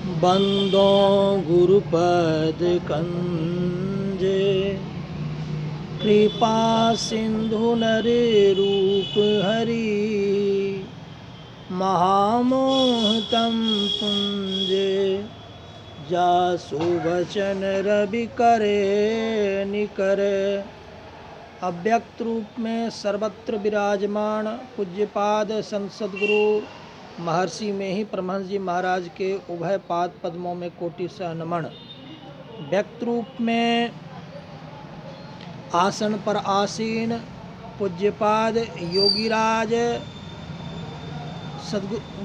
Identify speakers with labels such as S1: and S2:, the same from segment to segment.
S1: बंदो गुरुपद कंजे, कृपा सिंधु नरे रूप हरि। महामोहतम पुंजे, जासु वचन रवि करे निकर। अव्यक्त रूप में सर्वत्र विराजमान पूज्यपाद संत सद्गुरु महर्षि में ही परमहंस जी महाराज के उभय पाद पद्मों में कोटि सह नमन। व्यक्त रूप में आसन पर आसीन पूज्यपाद योगीराज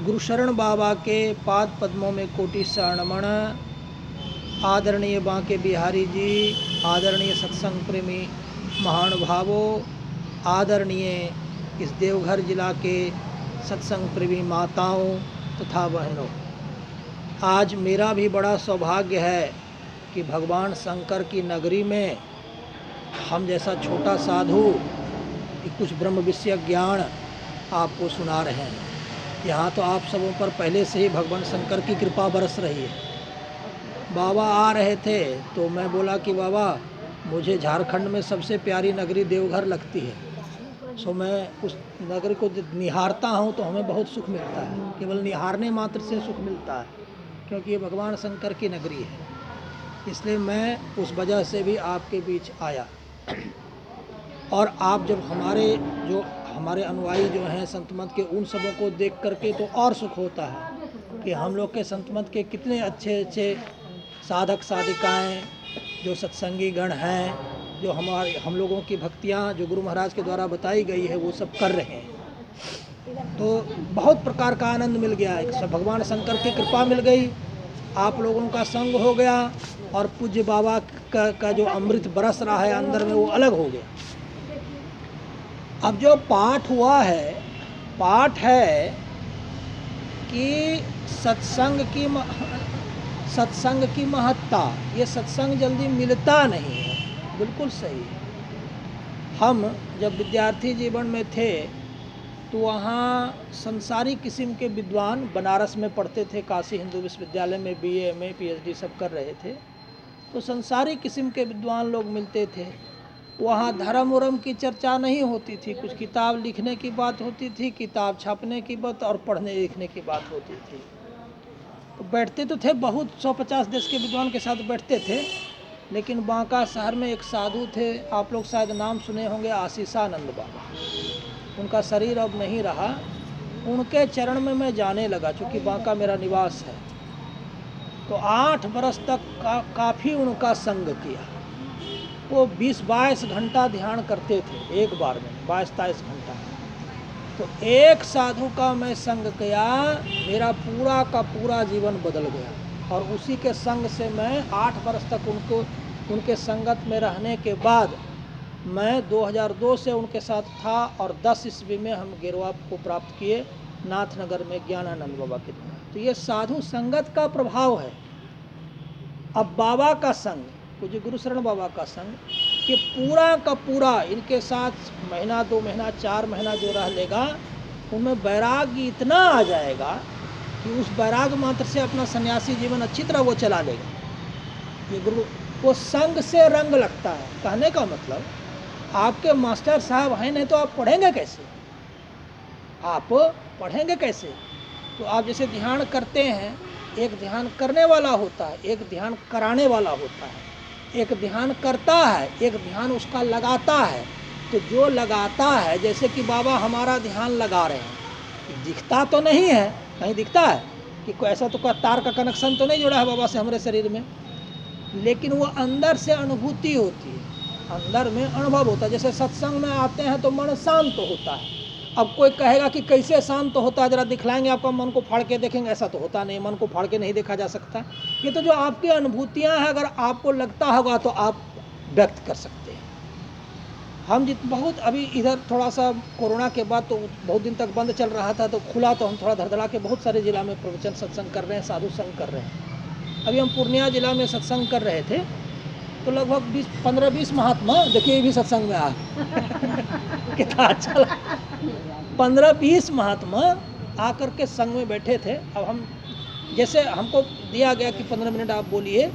S1: गुरुशरण बाबा के पाद पद्मों में कोटि सह नमन। आदरणीय बांके बिहारी जी, आदरणीय सत्संग प्रेमी महानुभावों, आदरणीय इस देवघर जिला के सत्संग प्रेमी माताओं तथा बहनों, आज मेरा भी बड़ा सौभाग्य है कि भगवान शंकर की नगरी में हम जैसा छोटा साधु कि कुछ ब्रह्म विषय ज्ञान आपको सुना रहे हैं। यहाँ तो आप सबों पर पहले से ही भगवान शंकर की कृपा बरस रही है। बाबा आ रहे थे तो मैं बोला कि बाबा, मुझे झारखंड में सबसे प्यारी नगरी देवघर लगती है। सो मैं उस नगरी को जब निहारता हूँ तो हमें बहुत सुख मिलता है। केवल निहारने मात्र से सुख मिलता है, क्योंकि ये भगवान शंकर की नगरी है। इसलिए मैं उस वजह से भी आपके बीच आया। और आप जब हमारे अनुयायी जो हैं संत मत के, उन सबों को देख करके तो और सुख होता है कि हम लोग के संत मत के कितने अच्छे अच्छे साधक साधिकाएँ जो सत्संगी गण हैं, जो हम लोगों की भक्तियाँ जो गुरु महाराज के द्वारा बताई गई है वो सब कर रहे हैं। तो बहुत प्रकार का आनंद मिल गया। एक भगवान शंकर की कृपा मिल गई, आप लोगों का संग हो गया, और पूज्य बाबा का जो अमृत बरस रहा है अंदर में, वो अलग हो गया। अब जो पाठ हुआ है, पाठ है कि सत्संग की महत्ता। ये सत्संग जल्दी मिलता नहीं है, बिल्कुल सही है। हम जब विद्यार्थी जीवन में थे तो वहाँ संसारी किस्म के विद्वान बनारस में पढ़ते थे, काशी हिंदू विश्वविद्यालय में BA MA PhD सब कर रहे थे। तो संसारी किस्म के विद्वान लोग मिलते थे। वहाँ धर्म उर्म की चर्चा नहीं होती थी, कुछ किताब लिखने की बात होती थी, किताब छापने की बात और पढ़ने लिखने की बात होती थी। तो बैठते तो थे, बहुत 150 देश के विद्वान के साथ बैठते थे। लेकिन बांका शहर में एक साधु थे, आप लोग शायद नाम सुने होंगे, आशीषानंद बाबा। उनका शरीर अब नहीं रहा, उनके चरण में मैं जाने लगा, चूँकि बांका मेरा निवास है। तो 8 बरस तक काफ़ी उनका संग किया। वो 20-22 घंटा ध्यान करते थे एक बार में, 22-23 घंटा। तो एक साधु का मैं संग किया, मेरा पूरा का पूरा जीवन बदल गया। और उसी के संग से मैं 8 बरस तक उनके संगत में रहने के बाद मैं 2002 से उनके साथ था, और 10 ईस्वी में हम गिरवा को प्राप्त किए नाथनगर में ज्ञानानंद बाबा के द्वारा। तो ये साधु संगत का प्रभाव है। अब बाबा का संग, पूज्य गुरुशरण बाबा का संग, कि पूरा का पूरा इनके साथ महीना 2 महीना 4 महीना जो रह लेगा, उनमें वैराग्य इतना आ जाएगा कि उस वैराग्य मात्र से अपना सन्यासी जीवन अच्छी तरह वो चला लेगा। ये गुरु वो संग से रंग लगता है। कहने का मतलब, आपके मास्टर साहब हैं नहीं तो आप पढ़ेंगे कैसे? आप पढ़ेंगे कैसे? तो आप जैसे ध्यान करते हैं, एक ध्यान करने वाला होता है, एक ध्यान कराने वाला होता है। एक ध्यान करता है, एक ध्यान उसका लगाता है। तो जो लगाता है, जैसे कि बाबा हमारा ध्यान लगा रहे हैं, दिखता तो नहीं है, कहीं दिखता है कि कोई ऐसा तो कोई तार का कनेक्शन तो नहीं जुड़ा है बाबा से हमारे शरीर में, लेकिन वो अंदर से अनुभूति होती है, अंदर में अनुभव होता है। जैसे सत्संग में आते हैं तो मन शांत होता है। अब कोई कहेगा कि कैसे शांत होता है, जरा दिखलाएंगे, आपका मन को फाड़ के देखेंगे। ऐसा तो होता नहीं, मन को फाड़ के नहीं देखा जा सकता। ये तो जो आपकी अनुभूतियां हैं, अगर आपको लगता होगा तो आप व्यक्त कर सकते हैं। हम बहुत अभी इधर थोड़ा सा कोरोना के बाद तो बहुत दिन तक बंद चल रहा था, तो खुला तो हम थोड़ा धड़धड़ा के बहुत सारे जिला में प्रवचन सत्संग कर रहे हैं, साधु संग कर रहे हैं। अभी हम पूर्णिया जिला में सत्संग कर रहे थे, तो लगभग 15-20 महात्मा, देखिए ये भी सत्संग में आ कितना अच्छा लगा। 15-20 महात्मा आकर के संग में बैठे थे। अब हम जैसे हमको दिया गया कि 15 मिनट आप बोलिए,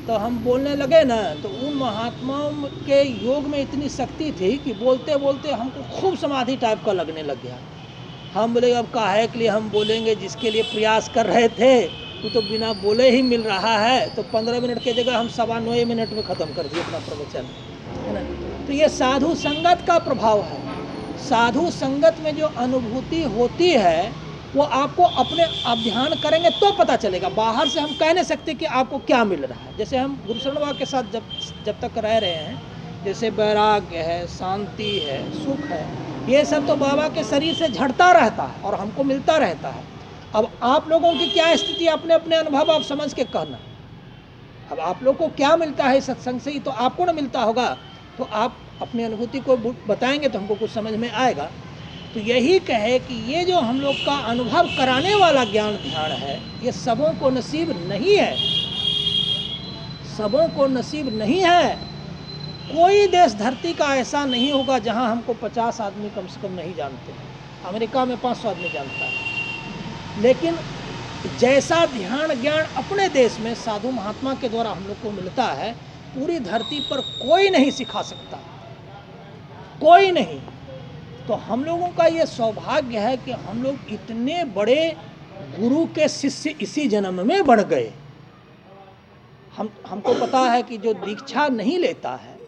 S1: तो हम बोलने लगे ना, तो उन महात्माओं के योग में इतनी शक्ति थी कि बोलते बोलते हमको खूब समाधि टाइप का लगने लग गया। हम बोले अब काहे के लिए हम बोलेंगे, जिसके लिए प्रयास कर रहे थे वो तो बिना बोले ही मिल रहा है। तो 15 मिनट की जगह हम 9.25 मिनट में ख़त्म कर दिए अपना प्रवचन, है ना। तो ये साधु संगत का प्रभाव है। साधु संगत में जो अनुभूति होती है वो आपको अपने आप ध्यान करेंगे तो पता चलेगा। बाहर से हम कह नहीं सकते कि आपको क्या मिल रहा है। जैसे हम गुरु शरण बाबा के साथ जब तक रह रहे हैं, जैसे वैराग्य है, शांति है, सुख है, ये सब तो बाबा के शरीर से झड़ता रहता है और हमको मिलता रहता है। अब आप लोगों की क्या स्थिति, अपने अपने अनुभव आप समझ के कहना। अब आप लोग को क्या मिलता है सत्संग से ही तो आपको ना मिलता होगा, तो आप अपनी अनुभूति को बताएंगे तो हमको कुछ समझ में आएगा। तो यही कहे कि ये जो हम लोग का अनुभव कराने वाला ज्ञान ध्यान है, ये सबों को नसीब नहीं है, सबों को नसीब नहीं है। कोई देश धरती का ऐसा नहीं होगा जहां हमको 50 आदमी कम से कम नहीं जानते हैं। अमेरिका में 500 आदमी जानता है, लेकिन जैसा ध्यान ज्ञान अपने देश में साधु महात्मा के द्वारा हम लोग को मिलता है, पूरी धरती पर कोई नहीं सिखा सकता, कोई नहीं। तो हम लोगों का ये सौभाग्य है कि हम लोग इतने बड़े गुरु के शिष्य इसी जन्म में बन गए। हमको पता है कि जो दीक्षा नहीं लेता है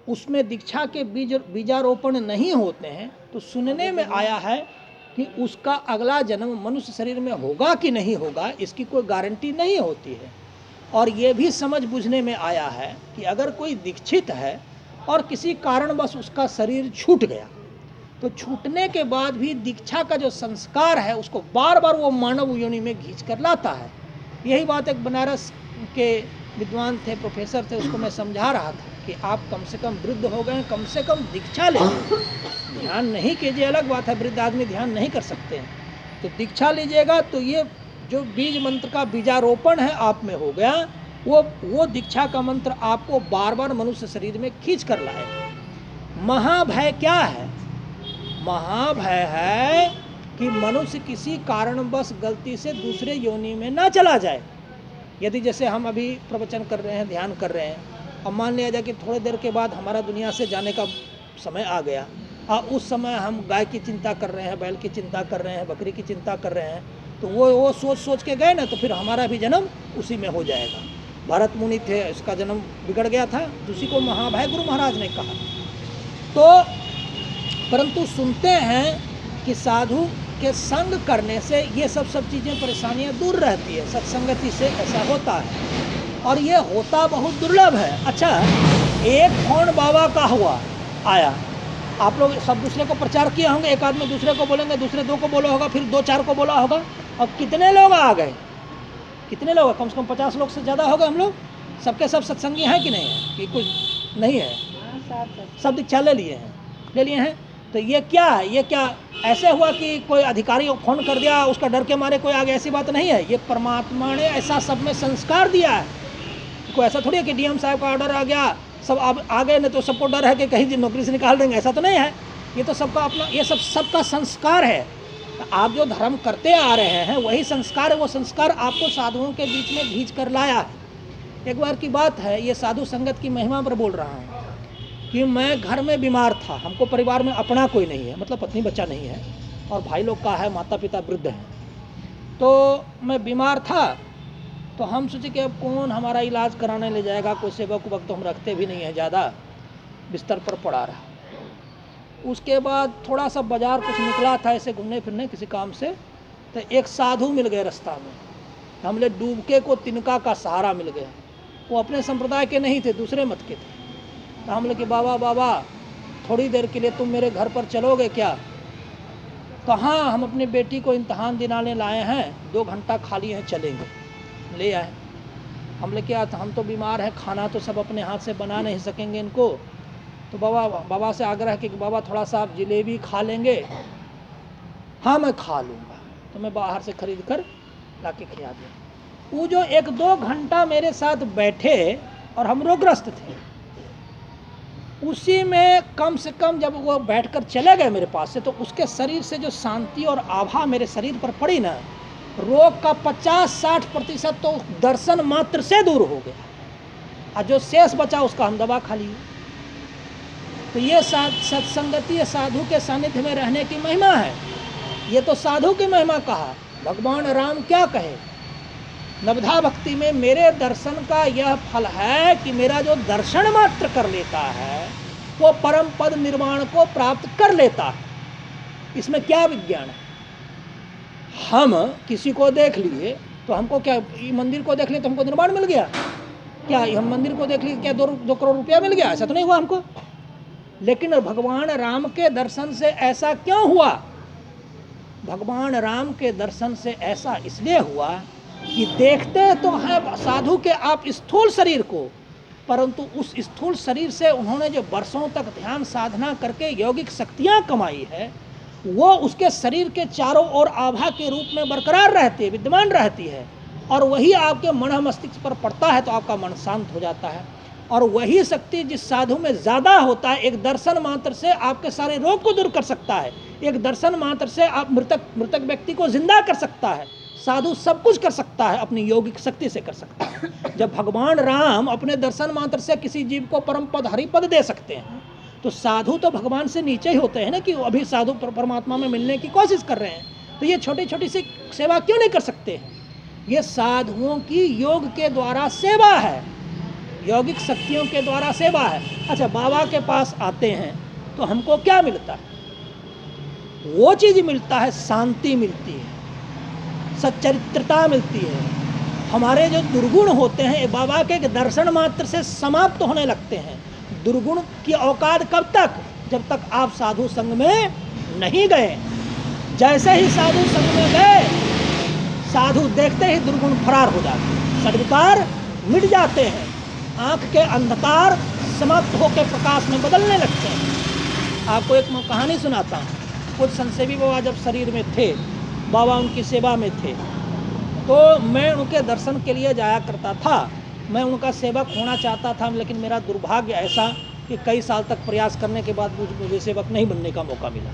S1: उसमें दीक्षा के बीजारोपण नहीं होते हैं। तो सुनने में आया है कि उसका अगला जन्म मनुष्य शरीर में होगा कि नहीं होगा, इसकी कोई गारंटी नहीं होती है। और ये भी समझ बुझने में आया है कि अगर कोई दीक्षित है और किसी कारणवश उसका शरीर छूट गया, तो छूटने के बाद भी दीक्षा का जो संस्कार है उसको बार बार वो मानव योनि में खींच कर लाता है। यही बात एक बनारस के विद्वान थे, प्रोफेसर थे, उसको मैं समझा रहा था कि आप कम से कम वृद्ध हो गए, कम से कम दीक्षा ले, ध्यान नहीं कीजिए अलग बात है, वृद्ध आदमी ध्यान नहीं कर सकते हैं, तो दीक्षा लीजिएगा तो ये जो बीज मंत्र का बीजारोपण है आप में हो गया, वो दीक्षा का मंत्र आपको बार बार मनुष्य शरीर में खींच कर लाएगा। महाभय क्या है? महाभय है कि मनुष्य किसी कारणवश गलती से दूसरे योनि में ना चला जाए। यदि जैसे हम अभी प्रवचन कर रहे हैं, ध्यान कर रहे हैं, अब मान लिया जाए कि थोड़ी देर के बाद हमारा दुनिया से जाने का समय आ गया, और उस समय हम गाय की चिंता कर रहे हैं, बैल की चिंता कर रहे हैं, बकरी की चिंता कर रहे हैं, तो वो सोच सोच के गए ना, तो फिर हमारा भी जन्म उसी में हो जाएगा। भरत मुनि थे, इसका जन्म बिगड़ गया था, उसी को महाभय गुरु महाराज ने कहा। तो परंतु सुनते हैं कि साधु के संग करने से ये सब चीज़ें, परेशानियां दूर रहती है, सत्संगति से ऐसा होता है, और ये होता बहुत दुर्लभ है। अच्छा, एक फोन बाबा का हुआ आया, आप लोग सब दूसरे को प्रचार किए होंगे, एक आदमी दूसरे को बोलेंगे, दूसरे दो को बोला होगा, फिर 2-4 को बोला होगा, अब कितने लोग आ गए, कितने लोग, कम से कम 50 लोग से ज़्यादा हो गए हम लोग। सबके सब सत्संगी हैं कि नहीं है, कि कुछ नहीं है? सब दीक्षा ले लिए हैं। तो ये क्या है? ये क्या ऐसे हुआ कि कोई अधिकारी फोन कर दिया, उसका डर के मारे कोई आ गया? ऐसी बात नहीं है। ये परमात्मा ने ऐसा सब में संस्कार दिया है। कोई ऐसा थोड़ी है कि डीएम साहब का ऑर्डर आ गया, सब अब आ गए ना, तो सबको डर है कि कहीं नौकरी से निकाल देंगे, ऐसा तो नहीं है। ये तो सबका अपना, ये सबका संस्कार है। आप जो धर्म करते आ रहे हैं वही संस्कार है, वो संस्कार आपको साधुओं के बीच में खींच कर लाया है। एक बार की बात है, ये साधु संगत की महिमा पर बोल रहा हूँ कि मैं घर में बीमार था, हमको परिवार में अपना कोई नहीं है, मतलब पत्नी बच्चा नहीं है, और भाई लोग का है, माता पिता वृद्ध हैं। तो मैं बीमार था, तो हम सोचे कि अब कौन हमारा इलाज कराने ले जाएगा, कोई सेवक वक्त तो हम रखते भी नहीं है ज़्यादा, बिस्तर पर पड़ा रहा। उसके बाद थोड़ा सा बाज़ार कुछ निकला था ऐसे घूमने फिरने किसी काम से, तो एक साधु मिल गए रास्ता में। हम लोग डूबके को तिनका का सहारा मिल गया। वो अपने संप्रदाय के नहीं थे, दूसरे मत के थे। तो हम लोग कि बाबा थोड़ी देर के लिए तुम मेरे घर पर चलोगे क्या? तो हाँ, हम अपनी बेटी को इम्तहान दिलाने लाए हैं, 2 घंटा खाली हैं, चलेंगे। ले आए। हम लोग क्या, हम तो बीमार हैं, खाना तो सब अपने हाथ से बना नहीं सकेंगे इनको। तो बाबा से आग्रह कि बाबा थोड़ा सा आप जलेबी खा लेंगे? हाँ मैं खा लूँगा। तो मैं बाहर से खरीद कर ला के खिला दिया। वो जो 1-2 घंटा मेरे साथ बैठे और हम रोगग्रस्त थे, उसी में कम से कम जब वो बैठकर चले गए मेरे पास से, तो उसके शरीर से जो शांति और आभा मेरे शरीर पर पड़ी ना, रोग का 50-60% तो दर्शन मात्र से दूर हो गया, और जो शेष बचा उसका हम दवा खा लिए। तो ये सत्संगति साधु के सानिध्य में रहने की महिमा है। ये तो साधु की महिमा कहा। भगवान राम क्या कहे, नवधा भक्ति में मेरे दर्शन का यह फल है कि मेरा जो दर्शन मात्र कर लेता है वो परम पद निर्वाण को प्राप्त कर लेता है। इसमें क्या विज्ञान है? हम किसी को देख लिए तो हमको क्या, मंदिर को देख लिए तो हमको निर्वाण मिल गया क्या? हम मंदिर को देख लिए क्या 2 करोड़ रुपया मिल गया? ऐसा तो नहीं हुआ हमको। लेकिन भगवान राम के दर्शन से ऐसा क्यों हुआ? भगवान राम के दर्शन से ऐसा इसलिए हुआ कि देखते तो हैं साधु के आप स्थूल शरीर को, परंतु उस स्थूल शरीर से उन्होंने जो वर्षों तक ध्यान साधना करके यौगिक शक्तियाँ कमाई है वो उसके शरीर के चारों ओर आभा के रूप में बरकरार रहती है, विद्यमान रहती है, और वही आपके मन मस्तिष्क पर पड़ता है तो आपका मन शांत हो जाता है। और वही शक्ति जिस साधु में ज़्यादा होता है, एक दर्शन मात्र से आपके सारे रोग को दूर कर सकता है, एक दर्शन मात्र से आप मृतक व्यक्ति को जिंदा कर सकता है। साधु सब कुछ कर सकता है, अपनी यौगिक शक्ति से कर सकता है। जब भगवान राम अपने दर्शन मात्र से किसी जीव को परम पद हरिपद दे सकते हैं, तो साधु तो भगवान से नीचे ही होते हैं ना, कि अभी साधु परमात्मा में मिलने की कोशिश कर रहे हैं। तो ये छोटी छोटी सी सेवा क्यों नहीं कर सकते हैं? ये साधुओं की योग के द्वारा सेवा है, यौगिक शक्तियों के द्वारा सेवा है। अच्छा, बाबा के पास आते हैं तो हमको क्या मिलता है? वो चीज़ मिलता है, शांति मिलती है, सच्चरित्रता मिलती है। हमारे जो दुर्गुण होते हैं बाबा के दर्शन मात्र से समाप्त होने लगते हैं। दुर्गुण की औकात कब तक? जब तक आप साधु संग में नहीं गए। जैसे ही साधु संग में गए, साधु देखते ही दुर्गुण फरार हो जाते हैं, सद्विकार मिट जाते हैं, आँख के अंधकार समाप्त होकर प्रकाश में बदलने लगते हैं। आपको एक मैं कहानी सुनाता हूँ। कुछ संसेवी बाबा जब शरीर में थे, बाबा उनकी सेवा में थे, तो मैं उनके दर्शन के लिए जाया करता था। मैं उनका सेवक होना चाहता था, लेकिन मेरा दुर्भाग्य ऐसा कि कई साल तक प्रयास करने के बाद मुझे सेवक नहीं बनने का मौका मिला।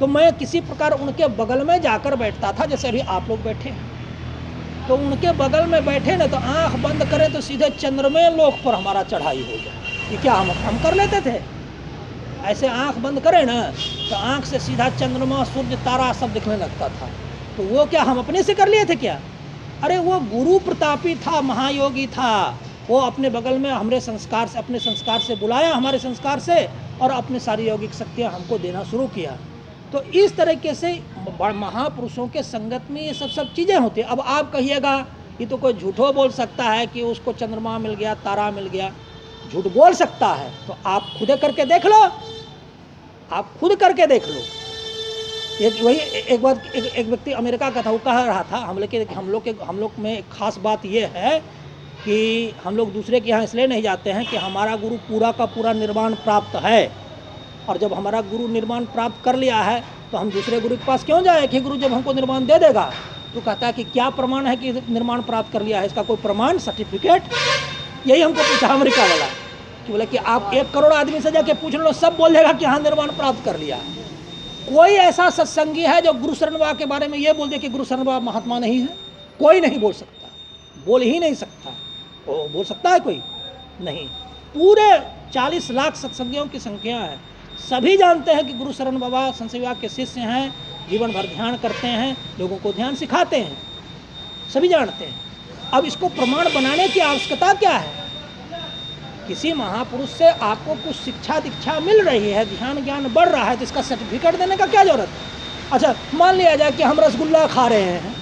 S1: तो मैं किसी प्रकार उनके बगल में जाकर बैठता था, जैसे अभी आप लोग बैठे हैं। तो उनके बगल में बैठे ना तो आंख बंद करें तो सीधे चंद्रमय लोक पर हमारा चढ़ाई हो जाए। ये क्या हम कर लेते थे? ऐसे आंख बंद करें ना तो आंख से सीधा चंद्रमा, सूर्य, तारा सब दिखने लगता था। तो वो क्या हम अपने से कर लिए थे क्या? अरे वो गुरु प्रतापी था, महायोगी था। वो अपने बगल में अपने संस्कार से बुलाया, हमारे संस्कार से, और अपने सारी यौगिक शक्तियाँ हमको देना शुरू किया। तो इस तरीके से महापुरुषों के संगत में ये सब चीज़ें होती हैं। अब आप कहिएगा ये तो कोई झूठो बोल सकता है कि उसको चंद्रमा मिल गया, तारा मिल गया। झूठ बोल सकता है तो आप खुद करके देख लो, आप खुद करके देख लो। एक बार एक व्यक्ति अमेरिका का था, वो कह रहा था हम लोग में एक खास बात ये है कि हम लोग दूसरे के यहाँ इसलिए नहीं जाते हैं कि हमारा गुरु पूरा का पूरा निर्वाण प्राप्त है, और जब हमारा गुरु निर्वाण प्राप्त कर लिया है तो हम दूसरे गुरु के पास क्यों जाए कि गुरु जब हमको निर्वाण दे देगा। तो कहता है कि क्या प्रमाण है कि निर्वाण प्राप्त कर लिया है? इसका कोई प्रमाण, सर्टिफिकेट? यही हमको पूछा अमेरिका वाला, कि बोले कि आप 1 करोड़ आदमी से जाके पूछ लो, सब बोल देगा कि हाँ निर्वाण प्राप्त कर लिया। कोई ऐसा सत्संगी है जो गुरु शरण बाबा के बारे में ये बोल दे कि गुरु शरण बाबा महात्मा नहीं है? कोई नहीं बोल सकता, बोल ही नहीं सकता। वो बोल सकता है कोई? नहीं। पूरे 40 लाख सत्संगियों की संख्या है, सभी जानते हैं कि गुरु शरण बाबा संत विभाग के शिष्य हैं, जीवन भर ध्यान करते हैं, लोगों को ध्यान सिखाते हैं, सभी जानते हैं। अब इसको प्रमाण बनाने की आवश्यकता क्या है? किसी महापुरुष से आपको कुछ शिक्षा दीक्षा मिल रही है, ध्यान ज्ञान बढ़ रहा है, तो इसका सर्टिफिकेट देने का क्या जरूरत है? अच्छा, मान लिया जाए कि हम रसगुल्ला खा रहे हैं,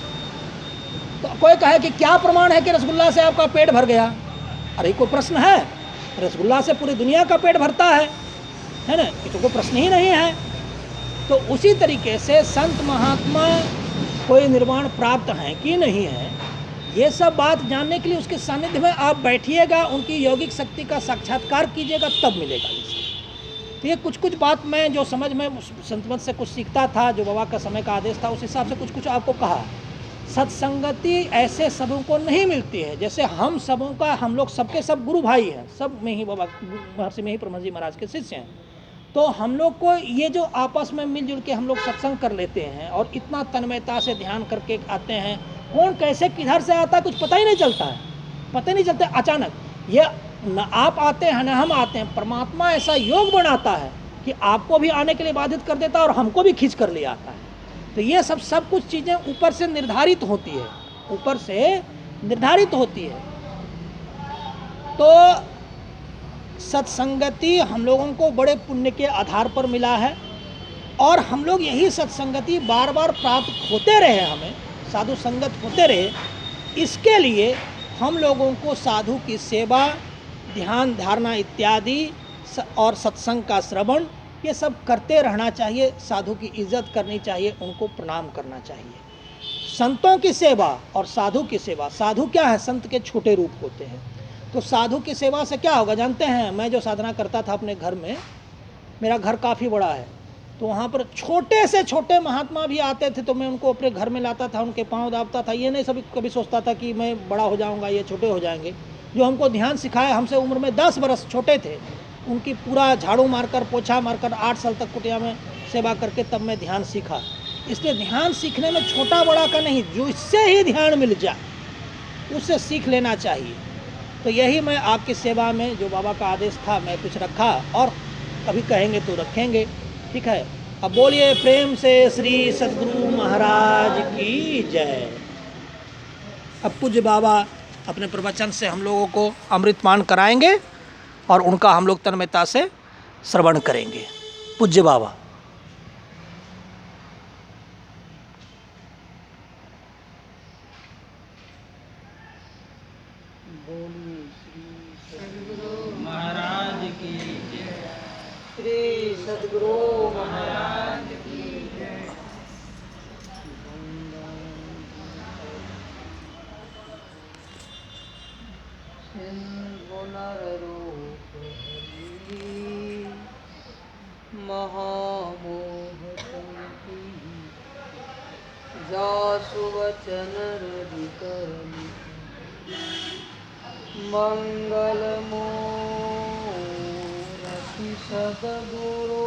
S1: तो कोई कहे कि क्या प्रमाण है कि रसगुल्ला से आपका पेट भर गया? अरे कोई प्रश्न है? रसगुल्ला से पूरी दुनिया का पेट भरता है ना? ये तो कोई प्रश्न ही नहीं है। तो उसी तरीके से संत महात्मा कोई निर्वाण प्राप्त हैं कि नहीं है, ये सब बात जानने के लिए उसके सानिध्य में आप बैठिएगा, उनकी यौगिक शक्ति का साक्षात्कार कीजिएगा, तब मिलेगा ये सब। तो ये कुछ बात मैं जो समझ में संतमत से कुछ सीखता था, जो बाबा का समय का आदेश था, उस हिसाब से कुछ आपको कहा। सत्संगति ऐसे सबों को नहीं मिलती है जैसे हम सबों का, हम लोग सबके सब गुरु भाई हैं, सब में ही बाबा महर्षि में ही ब्रह्मा जी महाराज के शिष्य हैं। तो हम लोग को ये जो आपस में मिलजुल के हम लोग सत्संग कर लेते हैं और इतना तन्मयता से ध्यान करके आते हैं, कौन कैसे किधर से आता है कुछ पता ही नहीं चलता है, पता ही नहीं चलता। अचानक ये न आप आते हैं न हम आते हैं, परमात्मा ऐसा योग बनाता है कि आपको भी आने के लिए बाधित कर देता है और हमको भी खींच कर ले आता है। तो ये सब कुछ चीज़ें ऊपर से निर्धारित होती है, ऊपर से निर्धारित होती है। तो सत्संगति हम लोगों को बड़े पुण्य के आधार पर मिला है और हम लोग यही सत्संगति बार बार प्राप्त होते रहे, हमें साधु संगत होते रहे। इसके लिए हम लोगों को साधु की सेवा, ध्यान धारणा इत्यादि और सत्संग का श्रवण ये सब करते रहना चाहिए। साधु की इज्जत करनी चाहिए, उनको प्रणाम करना चाहिए। संतों की सेवा और साधु की सेवा, साधु क्या है, संत के छोटे रूप होते हैं। तो साधु की सेवा से क्या होगा जानते हैं, मैं जो साधना करता था अपने घर में, मेरा घर काफ़ी बड़ा है, तो वहाँ पर छोटे से छोटे महात्मा भी आते थे तो मैं उनको अपने घर में लाता था, उनके पाँव दाबता था। ये नहीं सभी कभी सोचता था कि मैं बड़ा हो जाऊँगा, ये छोटे हो जाएंगे। जो हमको ध्यान सिखाए, हमसे उम्र में 10 बरस छोटे थे, उनकी पूरा झाड़ू मारकर पोछा मारकर 8 साल तक कुटिया में सेवा करके तब मैं ध्यान सीखा। इसलिए ध्यान सीखने में छोटा बड़ा का नहीं, जो इससे ही ध्यान मिल जाए उससे सीख लेना चाहिए। तो यही मैं आपकी सेवा में जो बाबा का आदेश था मैं कुछ रखा, और कभी कहेंगे तो रखेंगे, ठीक है। अब बोलिए प्रेम से श्री सद्गुरु महाराज की जय। अब पूज्य बाबा अपने प्रवचन से हम लोगों को अमृतपान कराएंगे और उनका हम लोग तन्मयता से श्रवण करेंगे। पूज्य बाबा। श्री सद्गुरु महाराज की जय। पुनरूप महामोहती जासु वचन रविकरणी मंगल मूरति सद्गुरु